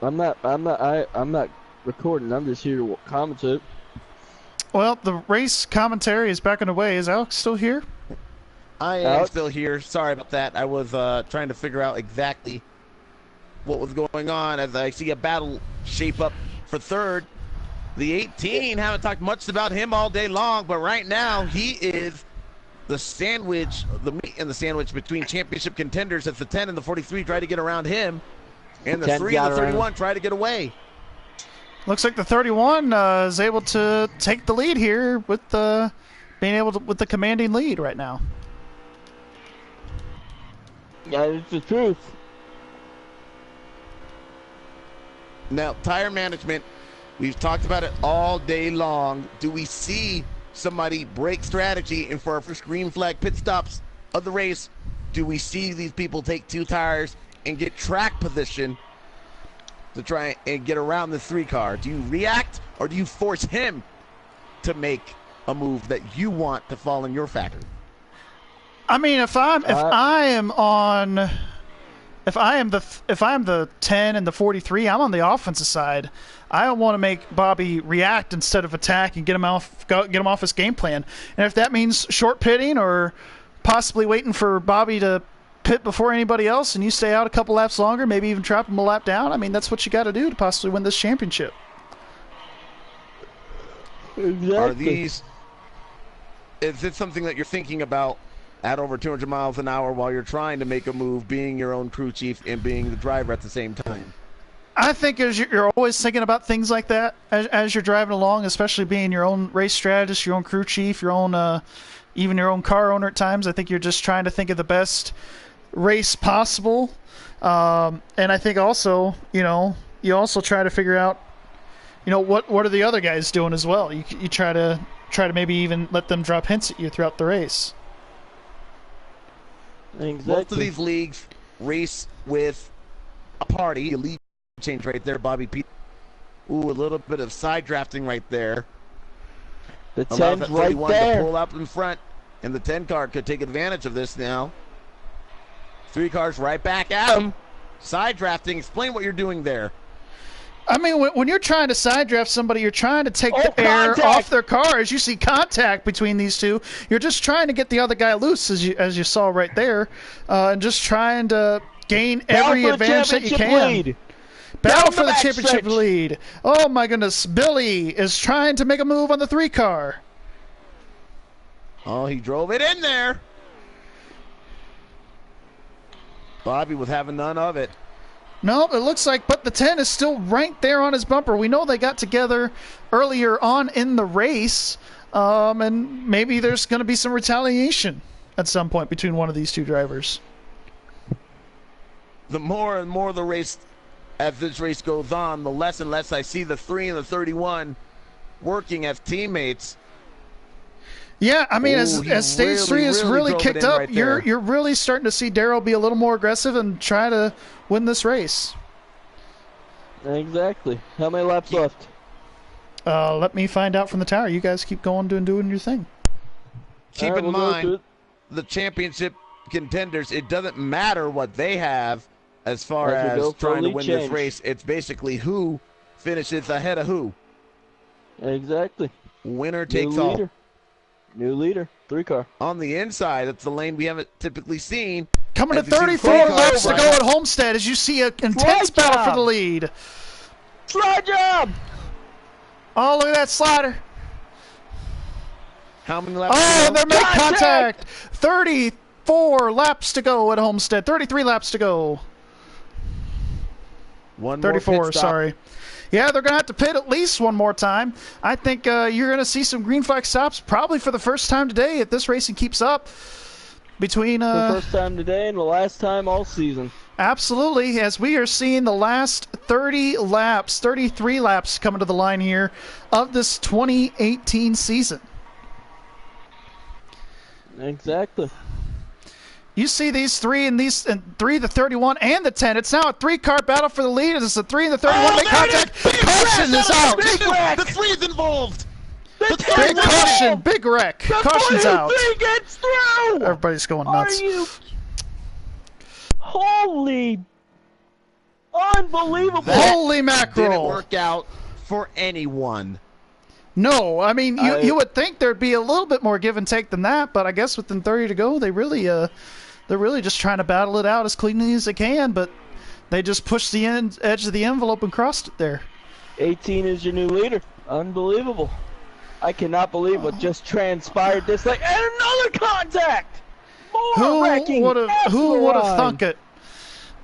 I'm not recording. I'm just here to commentate. Well, the race commentary is back underway. Is Alex still here? I am still here. Sorry about that. I was trying to figure out exactly what was going on as I see a battle shape up for third. The 18, haven't talked much about him all day long, but right now he is the sandwich, the meat in the sandwich between championship contenders as the 10 and the 43 try to get around him, and the 3 and the 31 try to get away. Looks like the 31 is able to take the lead here with being able to with the commanding lead right now. Yeah, it's the truth. Now, tire management, we've talked about it all day long. Do we see somebody break strategy, and for our first green flag pit stops of the race, do we see these people take 2 tires and get track position to try and get around the 3 car? Do you react, or do you force him to make a move that you want to fall in your factor? I mean, if I am the 10 and the 43, I'm on the offensive side. I want to make Bobby react instead of attack and get him off his game plan. And if that means short pitting or possibly waiting for Bobby to pit before anybody else and you stay out a couple laps longer, maybe even trap him a lap down, I mean, that's what you got to do to possibly win this championship. Exactly. Is this something that you're thinking about at over 200 miles an hour while you're trying to make a move, being your own crew chief and being the driver at the same time? I think as you're always thinking about things like that as you're driving along, especially being your own race strategist, your own crew chief, your own even your own car owner at times. I think you're just trying to think of the best race possible. And I think also, you also try to figure out, what are the other guys doing as well. You try to maybe even let them drop hints at you throughout the race. Exactly. Most of these leagues race with a party. A lead change right there, Bobby P. Ooh, a little bit of side drafting right there. The 10's right there. To pull up in front, and the 10 car could take advantage of this now. 3 cars right back at him. Side drafting. Explain what you're doing there. I mean, when you're trying to side draft somebody, you're trying to take the air off their car. As you see contact between these two, you're just trying to get the other guy loose, as you saw right there, and just trying to gain every advantage that you can. Battle for the championship lead. Oh my goodness, Billy is trying to make a move on the 3 car. Oh, he drove it in there. Bobby was having none of it. No, it looks like, but the 10 is still right there on his bumper. We know they got together earlier on in the race, and maybe there's going to be some retaliation at some point between one of these 2 drivers. The more and more the race, as this race goes on, the less and less I see the 3 and the 31 working as teammates. Yeah, I mean, as stage 3 is really kicked up, right you're really starting to see Darrell be a little more aggressive and try to win this race. Exactly. How many laps left? Let me find out from the tower. You guys keep going doing your thing. Keep in mind, the championship contenders, it doesn't matter what they have as far as trying to win this race. It's basically who finishes ahead of who. Exactly. Winner takes all. New leader, 3 car. On the inside, it's the lane we haven't typically seen. Coming to 34 laps to go at Homestead as you see an intense battle for the lead. Slide job! Oh, look at that slider. How many laps? Oh, they're making contact. 34 laps to go at Homestead. 33 laps to go. 34, sorry. Yeah, they're going to have to pit at least one more time. I think you're going to see some green flag stops probably for the first time today if this racing keeps up. Between the first time today and the last time all season. Absolutely, as we are seeing the last 33 laps coming to the line here of this 2018 season. Exactly. You see these 3 and the 31 and the 10. It's now a 3-car battle for the lead. It's the 3 and the 31 make contact. Caution is out. The 3 is involved. Big caution, big wreck. Caution's out. Gets through. Everybody's going nuts. Holy! Unbelievable. Holy Didn't mackerel! work out for anyone. No, I mean you would think there'd be a little bit more give and take than that, but I guess within 30 to go, they're really just trying to battle it out as cleanly as they can. But they just pushed the edge of the envelope and crossed it there. 18 is your new leader. Unbelievable. I cannot believe what just transpired. This and another contact. More wrecking. Who would have thunk it?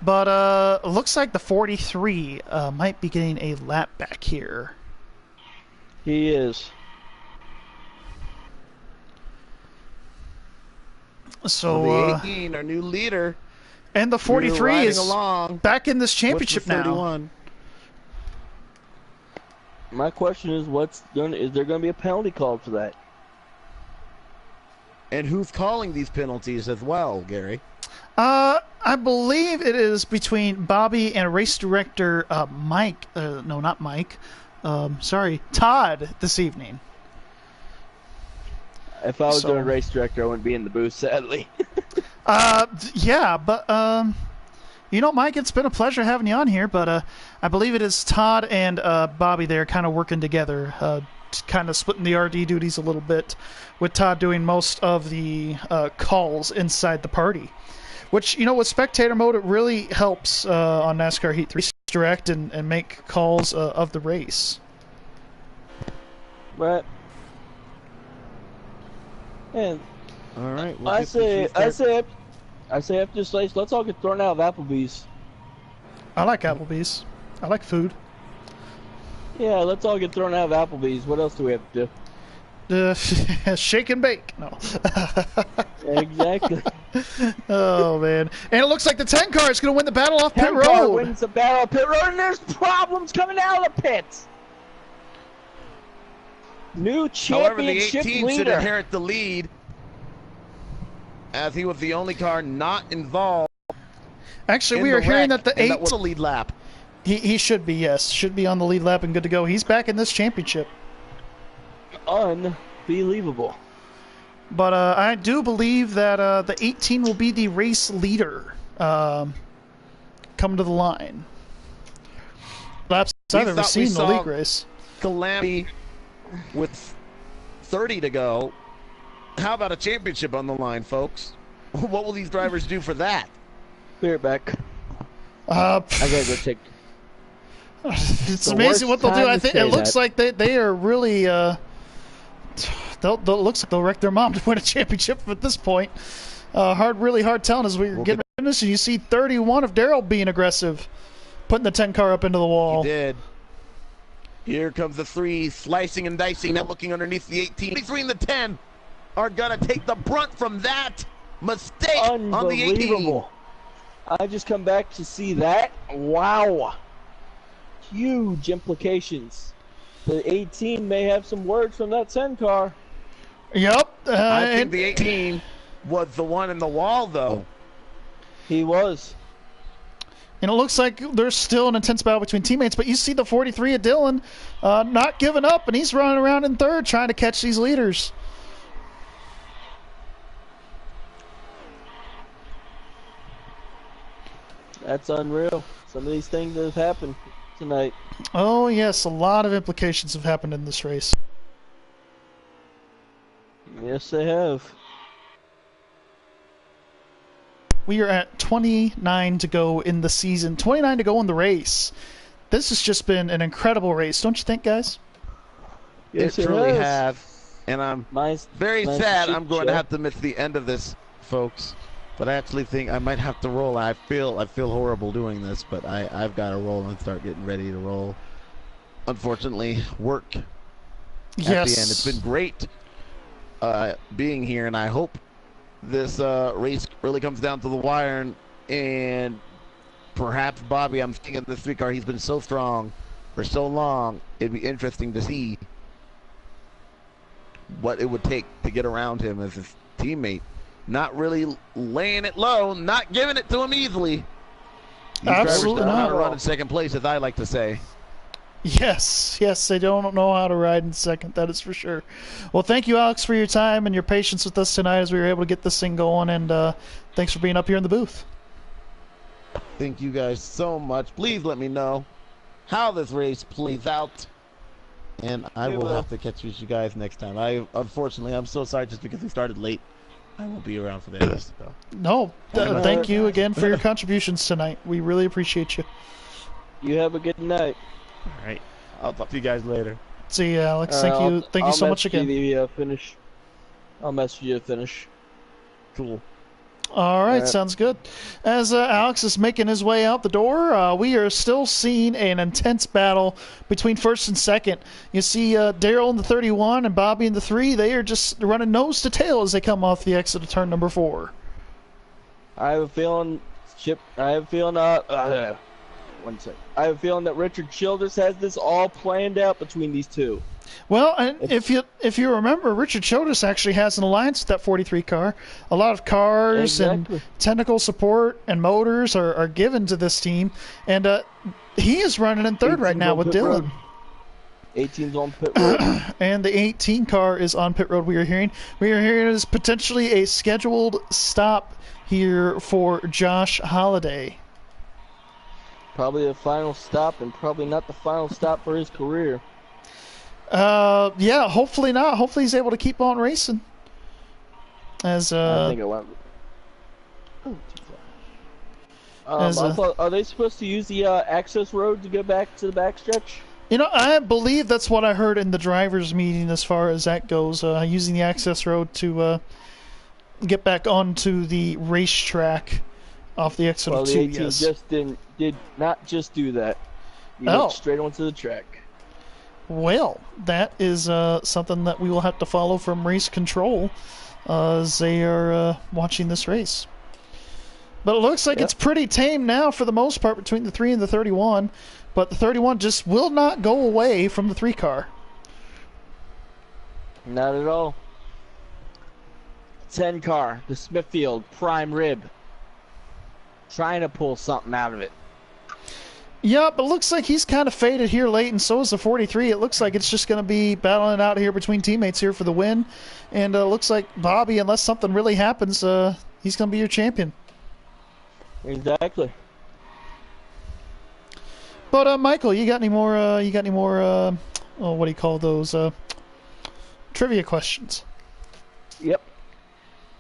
But looks like the 43 might be getting a lap back here. He is. So the 18, our new leader, and the 43 is along back in this championship now. My question is, is there going to be a penalty called for that? And who's calling these penalties as well, Gary? I believe it is between Bobby and race director Mike. No, not Mike. Sorry, Todd this evening. If I was doing race director, I wouldn't be in the booth, sadly. Yeah, but you know, Mike, it's been a pleasure having you on here. But I believe it is Todd and Bobby there, kind of working together, kind of splitting the RD duties a little bit, with Todd doing most of the calls inside the party. Which, you know, with spectator mode, it really helps on NASCAR Heat 3 direct and make calls of the race. Right. And all right, I say after this race, let's all get thrown out of Applebee's. I like Applebee's. I like food. Yeah, let's all get thrown out of Applebee's. What else do we have to do? Shake and bake. No. Exactly. Oh man! And it looks like the 10 car is going to win the battle off pit road. 10 car wins the battle off pit road, and there's problems coming out of the pits. New championship However, the 18 leader should inherit the lead, as he was the only car not involved. Actually, we are hearing that the 8 that was a lead lap. He should be, yes, should be on the lead lap and good to go. He's back in this championship. Unbelievable. But I do believe that the 18 will be the race leader come to the line. Laps I've ever seen in the league race. Calamity with 30 to go. How about a championship on the line, folks? What will these drivers do for that? Be right back. I gotta go check. It's amazing what they'll do. I think it looks like they are really. Looks like they'll wreck their mom to win a championship at this point. Really hard telling as we're getting this, and you see 31 of Darrell being aggressive, putting the 10 car up into the wall. He did. Here comes the 3, slicing and dicing, now looking underneath the 18. The 3 and the 10 are gonna take the brunt from that mistake on the 18. I just come back to see that. Wow. Huge implications. The 18 may have some words from that 10 car. Yep. I think the 18 was the one in the wall, though. He was. And it looks like there's still an intense battle between teammates, but you see the 43 of Dylan not giving up, and he's running around in third trying to catch these leaders. That's unreal. Some of these things that have happened tonight. Oh, yes, a lot of implications have happened in this race. Yes, they have. We are at 29 to go in the season, 29 to go in the race. This has just been an incredible race, don't you think, guys? Yes, it truly has. And I'm very sad I'm going to have to miss the end of this, folks. But I actually think I might have to roll. I feel horrible doing this, but I've got to roll and start getting ready to roll. Unfortunately, work at the end. It's been great being here, and I hope this race really comes down to the wire. And perhaps Bobby, I'm thinking this 3 car, he's been so strong for so long. It'd be interesting to see what it would take to get around him as his teammate. Not really laying it low, not giving it to him easily. These Absolutely drivers don't know how not. to run in second place, as I like to say. Yes, they don't know how to ride in second, that is for sure. Well, thank you, Alex, for your time and your patience with us tonight as we were able to get this thing going, and thanks for being up here in the booth. Thank you guys so much. Please let me know how this race plays out. And I will have to catch you guys next time. Unfortunately, I'm so sorry just because we started late. I won't be around for that race. So. No, thank you again for your contributions tonight. We really appreciate you. You have a good night. All right. I'll talk to you guys later. See you, Alex. Thank you so much again. I'll message you to finish. Cool. All right, sounds good. As Alex is making his way out the door, we are still seeing an intense battle between first and second. You see Daryl in the 31 and Bobby in the 3. They are just running nose to tail as they come off the exit of turn number 4. I have a feeling, one second. I have a feeling that Richard Childress has this all planned out between these two. Well, and if you remember, Richard Childress actually has an alliance with that 43 car. A lot of cars and technical support and motors are given to this team, and he is running in third right now with Dylan. 18's on pit road. And the 18 car is on pit road. We are hearing is potentially a scheduled stop here for Josh Holliday. Probably the final stop, and probably not the final stop for his career. Yeah, hopefully not. Hopefully he's able to keep on racing. I think it went. Are they supposed to use the access road to get back to the backstretch? You know, I believe that's what I heard in the drivers' meeting as far as that goes. Using the access road to get back onto the racetrack off the exit of 2. The 18 did not just do that. He went straight onto the track. Well, that is something that we will have to follow from race control as they are watching this race. But it looks like it's pretty tame now for the most part between the 3 and the 31. But the 31 just will not go away from the 3 car. Not at all. 10 car, the Smithfield prime rib. Trying to pull something out of it. Yeah, but it looks like he's kind of faded here late, and so is the 43. It looks like it's just going to be battling out here between teammates here for the win. And it looks like Bobby, unless something really happens, he's going to be your champion. Exactly. But Michael, you got any more? What do you call those? Trivia questions. Yep.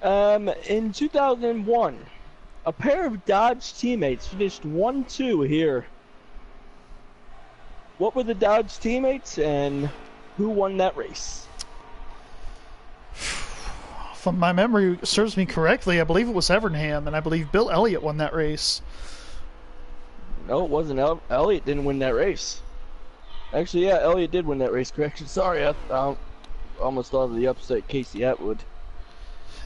In 2001, a pair of Dodge teammates finished 1-2 here. What were the Dodge teammates, and who won that race? If my memory serves me correctly, I believe it was Evernham, and I believe Bill Elliott won that race. No, it wasn't. Elliott didn't win that race. Actually, yeah, Elliott did win that race. Correction. Sorry, I almost thought of the upset Casey Atwood.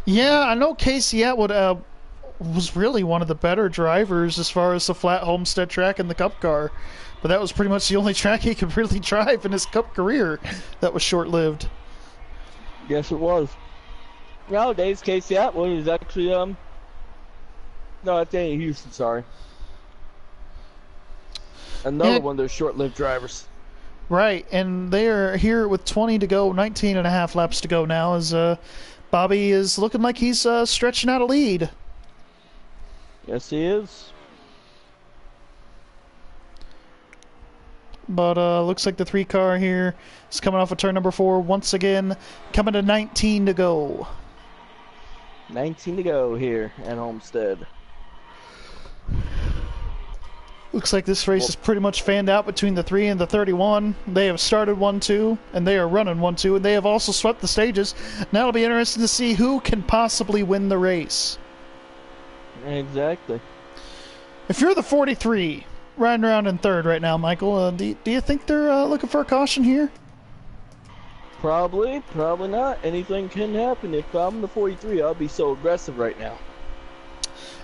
Yeah, I know Casey Atwood was really one of the better drivers as far as the flat Homestead track and the Cup car. But that was pretty much the only track he could really drive in his Cup career. That was short-lived. Yes, it was. Nowadays, Casey Atwood is actually, no, that's Danny Houston, sorry. Another one of those short-lived drivers. Right, and they are here with 20 to go, 19 and a half laps to go now, as Bobby is looking like he's stretching out a lead. Yes, he is. But looks like the 3 car here is coming off of turn number 4 once again, coming to 19 to go. 19 to go here at Homestead. Looks like this race is pretty much fanned out between the 3 and the 31. They have started 1-2, and they are running 1-2, and they have also swept the stages. Now it'll be interesting to see who can possibly win the race. Exactly. If you're the 43, riding around in third right now, Michael, do you think they're looking for a caution here? Probably not. Anything can happen. If I'm the 43, I'll be so aggressive right now.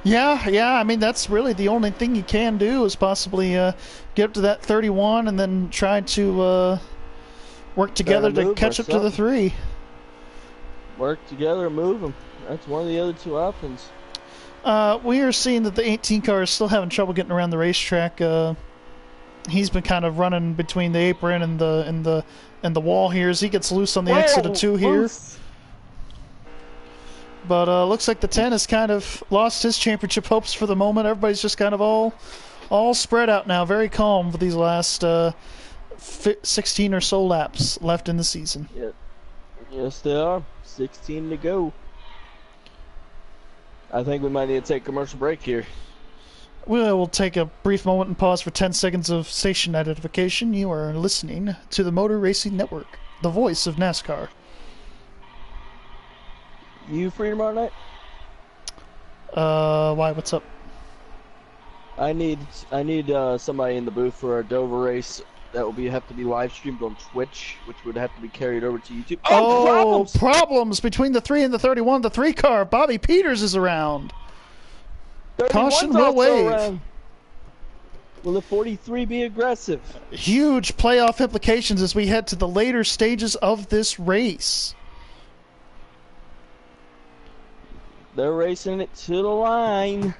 Yeah, I mean, that's really the only thing you can do is possibly get up to that 31 and then try to work together to catch up to the 3. Work together and move them. That's one of the other 2 options. We are seeing that the 18 car is still having trouble getting around the racetrack. He's been kind of running between the apron and the wall here as he gets loose on the exit of 2 here. But looks like the 10 has kind of lost his championship hopes for the moment. Everybody's just kind of all spread out now, very calm for these last 16 or so laps left in the season. Yep. Yes, they are. 16 to go. I think we might need to take a commercial break here. We'll take a brief moment and pause for 10 seconds of station identification. You are listening to the Motor Racing Network, the voice of NASCAR. You free tomorrow night? Why? What's up? I need somebody in the booth for a Dover race. That will have to be live streamed on Twitch, which would have to be carried over to YouTube. Oh, problems between the 3 and the 31. The 3 car, Bobby Peters is around. Caution will wave. Will the 43 be aggressive? Huge playoff implications as we head to the later stages of this race. They're racing it to the line.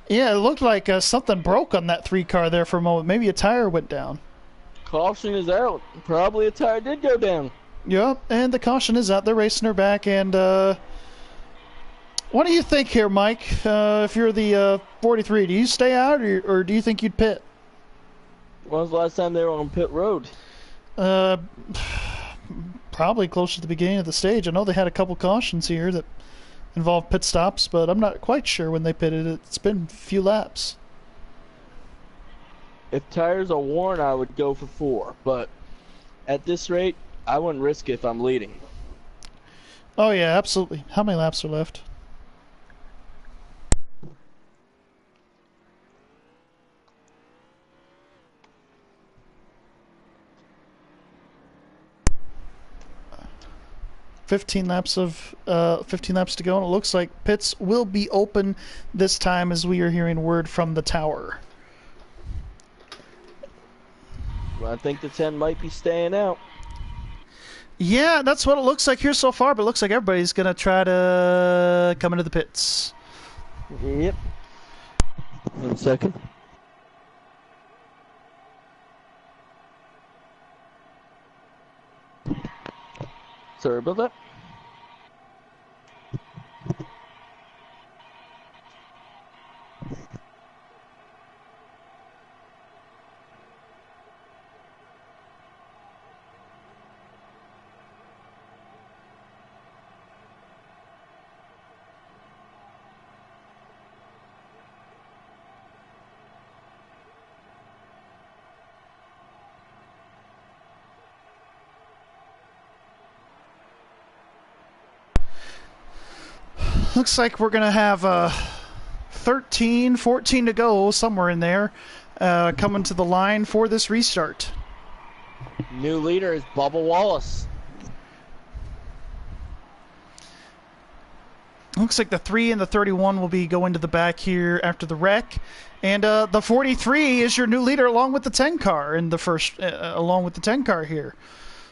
Yeah, it looked like something broke on that 3 car there for a moment. Maybe a tire went down. Caution is out. Probably a tire did go down. Yep, and the caution is out. They're racing her back. And what do you think here, Mike? If you're the 43, do you stay out or do you think you'd pit? When was the last time they were on pit road? Probably close to the beginning of the stage. I know they had a couple cautions here that involved pit stops, but I'm not quite sure when they pitted. It's been a few laps. If tires are worn, I would go for 4, but at this rate, I wouldn't risk it if I'm leading. Oh yeah, absolutely. How many laps are left? Fifteen laps to go, and it looks like pits will be open this time as we are hearing word from the tower. Well, I think the 10 might be staying out. Yeah, that's what it looks like here so far, but it looks like everybody's going to try to come into the pits. Yep. 1 second. Sorry about that. Looks like we're going to have 13, 14 to go, somewhere in there, coming to the line for this restart. New leader is Bubba Wallace. Looks like the 3 and the 31 will be going to the back here after the wreck. And the 43 is your new leader along with the 10 car in the first, along with the 10 car here.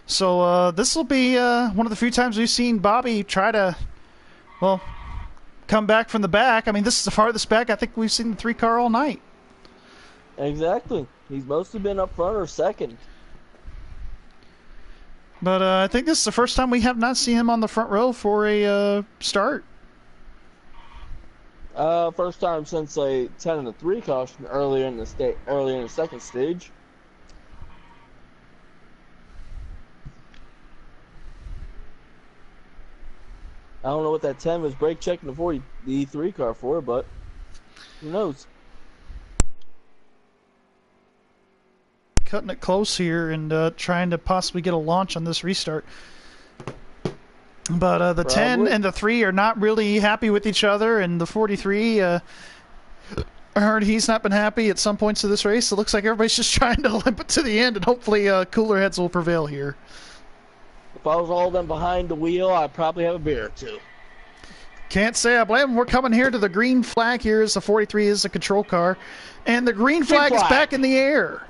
So this will be one of the few times we've seen Bobby try to, well, come back from the back. I mean, this is the farthest back I think we've seen the 3 car all night. Exactly. He's mostly been up front or second. But I think this is the first time we have not seen him on the front row for a start. First time since a 10 and a 3 caution earlier in the second stage. I don't know what that 10 was brake checking the 3 car for, but who knows? Cutting it close here and trying to possibly get a launch on this restart. But the 10 and the 3 are not really happy with each other, and the 43, I heard he's not been happy at some points of this race. It looks like everybody's just trying to limp it to the end, and hopefully cooler heads will prevail here. If I was all them behind the wheel, I'd probably have a beer or two. Can't say I blame him. We're coming here to the green flag here as the 43 is the control car, and the green flag is back in the air.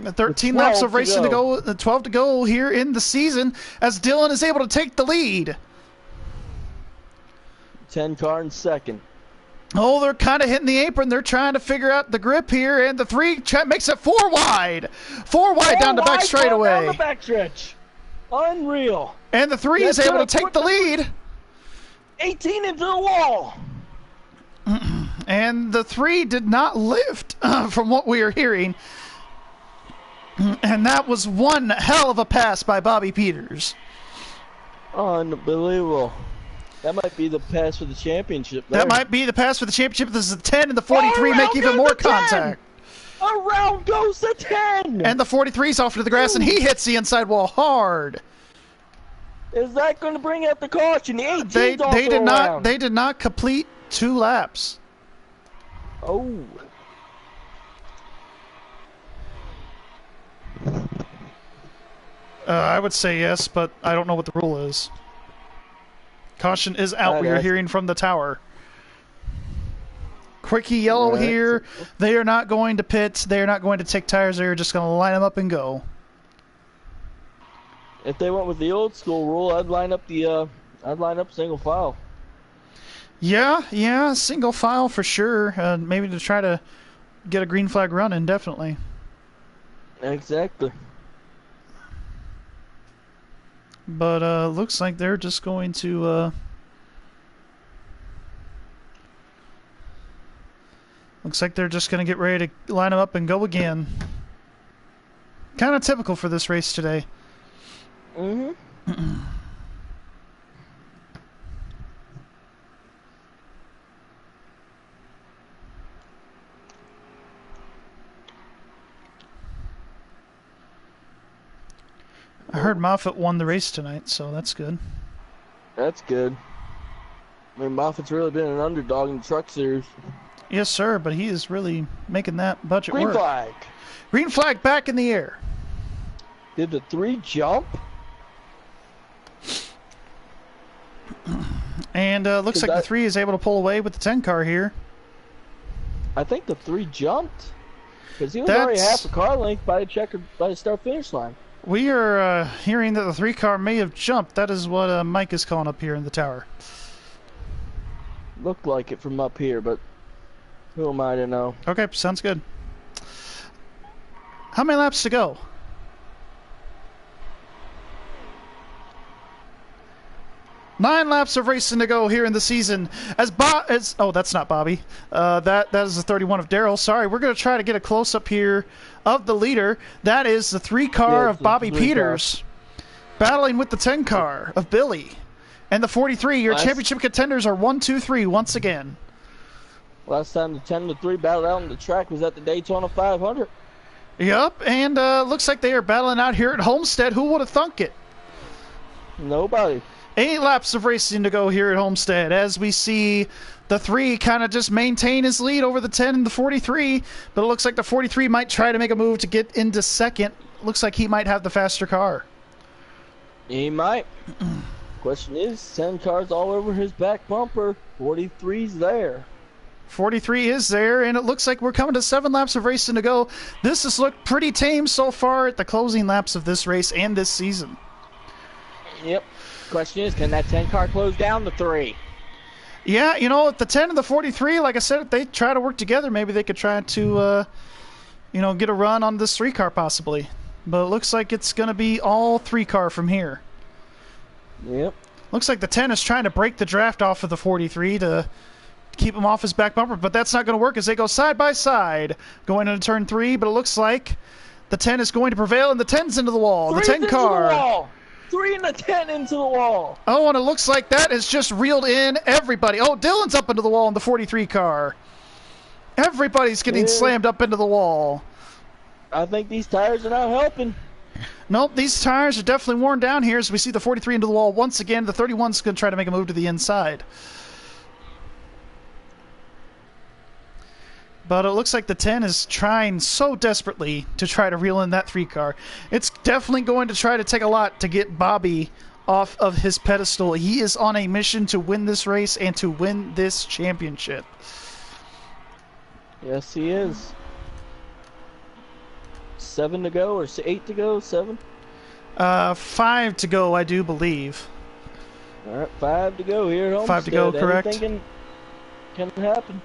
13 laps of racing to go, 12 to go here in the season as Dylan is able to take the lead. 10 car in second. Oh, they're kind of hitting the apron. They're trying to figure out the grip here, and the 3 makes it 4 wide. 4 wide down the back straightaway. Down the backstretch. Unreal. And the 3 is able to take the lead. 18 into the wall. And the 3 did not lift from what we are hearing. And that was one hell of a pass by Bobby Peters. Unbelievable. That might be the pass for the championship. There. That might be the pass for the championship. This is the 10 and the 43 make even more contact. Around goes the 10. And the 43's off to the grass, and he hits the inside wall hard. Is that going to bring out the caution? The 18's They did around. not. They did not complete 2 laps. Oh. I would say yes, but I don't know what the rule is. Caution is out. We are hearing from the tower. Quickie yellow here. They are not going to pit. They are not going to take tires. They are just going to line them up and go. If they went with the old school rule, I'd line up single file. Yeah, single file for sure. Maybe to try to get a green flag running, definitely. Exactly. But looks like they're just going to. Looks like they're just going to get ready to line them up and go again. Kind of typical for this race today. Mm-hmm. I heard Moffitt won the race tonight, so that's good. That's good. I mean, Moffitt's really been an underdog in the truck series. Yes, sir, but he is really making that budget work. Green flag. Green flag back in the air. Did the 3 jump? And looks like the 3 is able to pull away with the 10 car here. I think the 3 jumped. Because he was already half a car length by the start-finish line. We are hearing that the 3 car may have jumped. That is what Mike is calling up here in the tower. Looked like it from up here, but who am I to know? Okay, sounds good. How many laps to go? Nine laps of racing to go here in the season. Oh, that's not Bobby. That is the 31 of Darrell. Sorry, we're going to try to get a close up here of the leader. That is the 3 car of Bobby Peters, battling with the 10 car of Billy, and the 43. Your championship contenders are 1, 2, 3 once again. Last time the 10 to 3 battled out on the track was at the Daytona 500. Yep, and looks like they are battling out here at Homestead. Who would have thunk it? Nobody. 8 laps of racing to go here at Homestead as we see the 3 kind of just maintain his lead over the 10 and the 43, but it looks like the 43 might try to make a move to get into second. Looks like he might have the faster car. He might. Question is, 10 cars all over his back bumper. 43's there. 43 is there, and it looks like we're coming to 7 laps of racing to go. This has looked pretty tame so far at the closing laps of this race and this season. Yep. Question is, can that 10 car close down the 3? Yeah, you know, if the 10 and the 43, like I said, if they try to work together, maybe they could try to, get a run on this 3 car possibly. But it looks like it's going to be all 3 car from here. Yep. Looks like the 10 is trying to break the draft off of the 43 to keep him off his back bumper, but that's not going to work as they go side by side going into turn 3, but it looks like the 10 is going to prevail, and the 10's into the wall. The 10 car. 3 and the 10 into the wall. Oh, and it looks like that has just reeled in everybody. Oh, Dylan's up into the wall in the 43 car. Everybody's getting slammed up into the wall. I think these tires are not helping. Nope, these tires are definitely worn down here as we see the 43 into the wall once again. The 31's going to try to make a move to the inside. But it looks like the 10 is trying so desperately to try to reel in that 3 car. It's definitely going to try to take a lot to get Bobby off of his pedestal. He is on a mission to win this race and to win this championship. Yes, he is. 7 to go, or 8 to go? 7? 5 to go, I do believe. All right, 5 to go here at Homestead. 5 to go, correct. Anything can happen.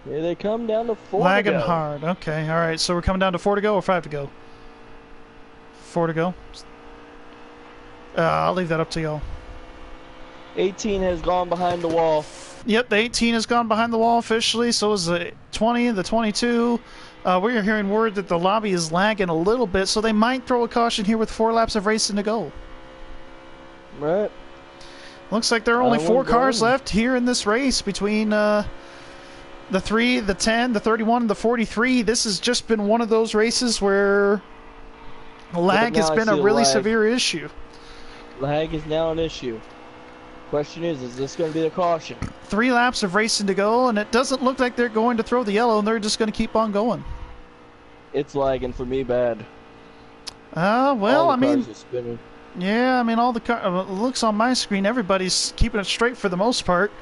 Here they come down to 4 Lagging to go. hard. Okay, all right. So we're coming down to 4 to go or 5 to go? 4 to go. I'll leave that up to y'all. 18 has gone behind the wall. Yep, the 18 has gone behind the wall officially. So is the 20, the 22. We're hearing word that the lobby is lagging a little bit, so they might throw a caution here with 4 laps of racing to go. Right. Looks like there are only 4 cars left here in this race between the 3, the 10, the 31, and the 43. This has just been one of those races where lag has been a really severe issue. Lag is now an issue. Question is this going to be the caution? 3 laps of racing to go, and it doesn't look like they're going to throw the yellow, and they're just going to keep on going. It's lagging for me bad. Well, I mean, cars are spinning. Yeah, I mean, all the looks on my screen, everybody's keeping it straight for the most part.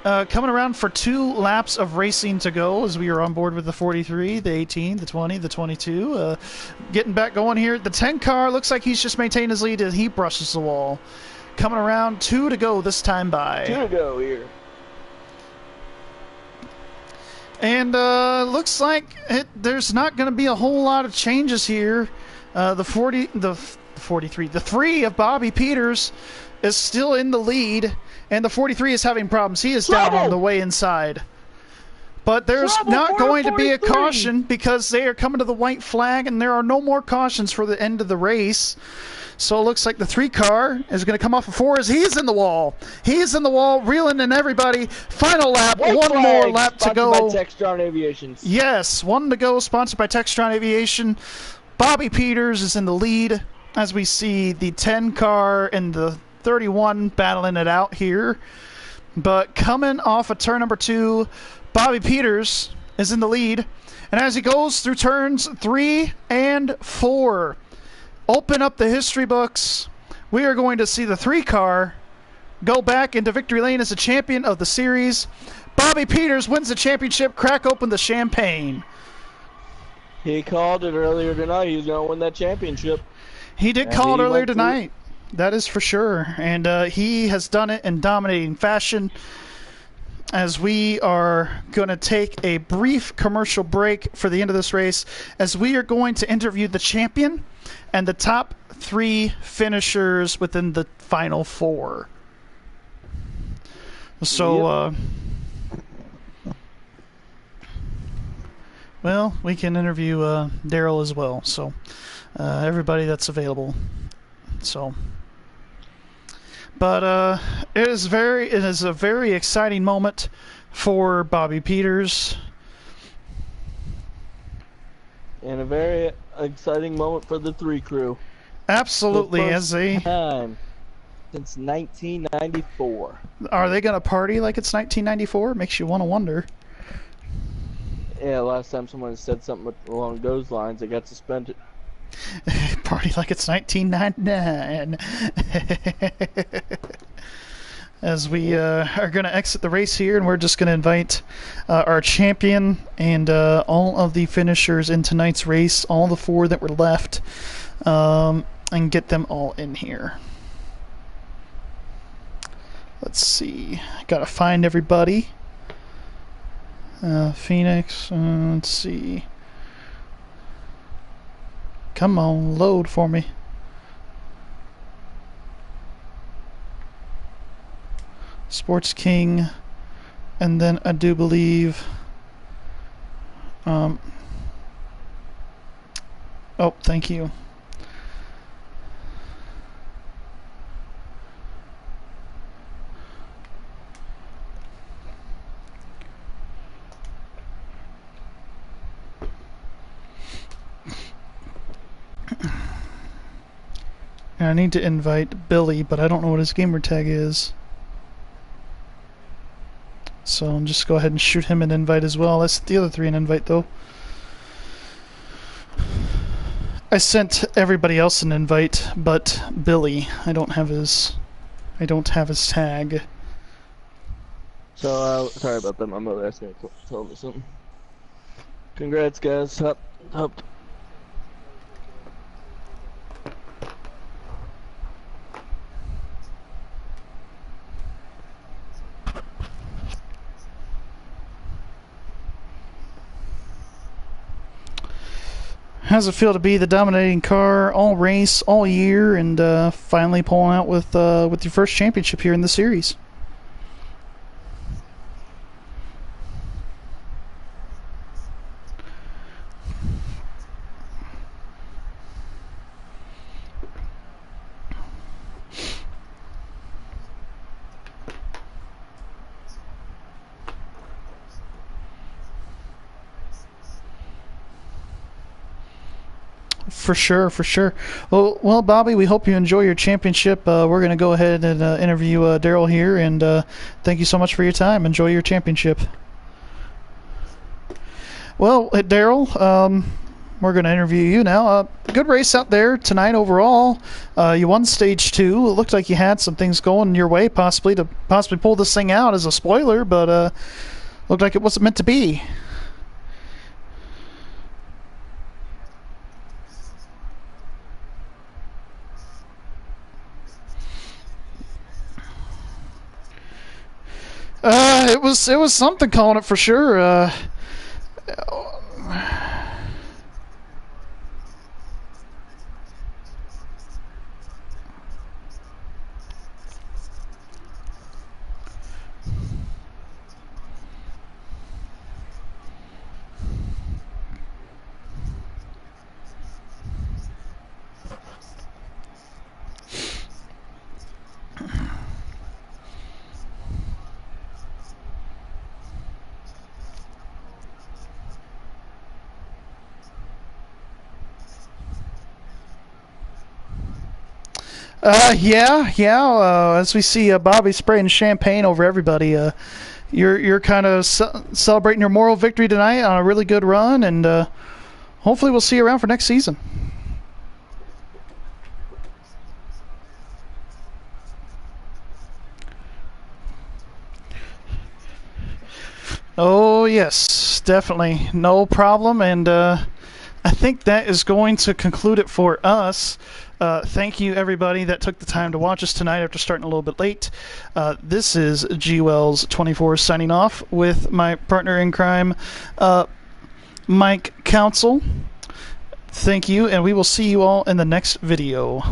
Coming around for 2 laps of racing to go as we are on board with the 43, the 18, the 20, the 22. Getting back going here. The 10 car looks like he's just maintained his lead and he brushes the wall. Coming around, 2 to go this time by. 2 to go here. And looks like there's not going to be a whole lot of changes here. The 3 of Bobby Peters is still in the lead, and the 43 is having problems. He is down on the way inside. But there's not going to be a caution because they are coming to the white flag, and there are no more cautions for the end of the race. So it looks like the 3 car is going to come off of 4 as he's in the wall. He's in the wall, reeling in everybody. Final lap, White 1 flag, more lap to go. Sponsored by Textron Aviation. Yes, 1 to go, sponsored by Textron Aviation. Bobby Peters is in the lead as we see the 10 car and the 31 battling it out here. But coming off of turn number 2, Bobby Peters is in the lead. And as he goes through turns 3 and 4, open up the history books. We are going to see the 3 car go back into victory lane as the champion of the series. Bobby Peters wins the championship. Crack open the champagne. He called it earlier tonight. He was going to win that championship. He did call it earlier tonight. That is for sure. And he has done it in dominating fashion. As we are going to take a brief commercial break for the end of this race, as we are going to interview the champion and the top 3 finishers within the final 4. So, well, we can interview Daryl as well. So, everybody that's available. So, but it is a very exciting moment for Bobby Peters, and a very exciting moment for the 3 crew. Absolutely, as they time since 1994. Are they going to party like it's 1994? Makes you want to wonder. Yeah, last time someone said something along those lines, they got suspended. Party like it's 1999. As we are going to exit the race here, and we're just going to invite our champion and all of the finishers in tonight's race, all the 4 that were left, and get them all in here. Let's see. Gotta find everybody. Phoenix, let's see. Come on, load for me. Sports King, and then I do believe oh, thank you. And I need to invite Billy, but I don't know what his gamer tag is. So I'll just go ahead and shoot him an invite as well. That's the other 3 an invite though. I sent everybody else an invite, but Billy, I don't have his tag. So sorry about that. My mother asked me to tell me something. Congrats, guys. Up. How's it feel to be the dominating car all race, all year, and finally pulling out with your first championship here in the series? For sure, for sure. Well, Bobby, we hope you enjoy your championship. We're going to go ahead and interview Daryl here, and thank you so much for your time. Enjoy your championship. Well, Daryl, we're going to interview you now. Good race out there tonight overall. You won stage 2. It looked like you had some things going your way, possibly pull this thing out as a spoiler, but looked like it wasn't meant to be. It was something calling it for sure. Yeah. As we see Bobby spraying champagne over everybody, you're kind of celebrating your moral victory tonight on a really good run, and hopefully we'll see you around for next season. Oh yes, definitely, no problem, and I think that is going to conclude it for us. Thank you, everybody that took the time to watch us tonight after starting a little bit late. This is GWells24 signing off with my partner in crime, Mike Council. Thank you, and we will see you all in the next video.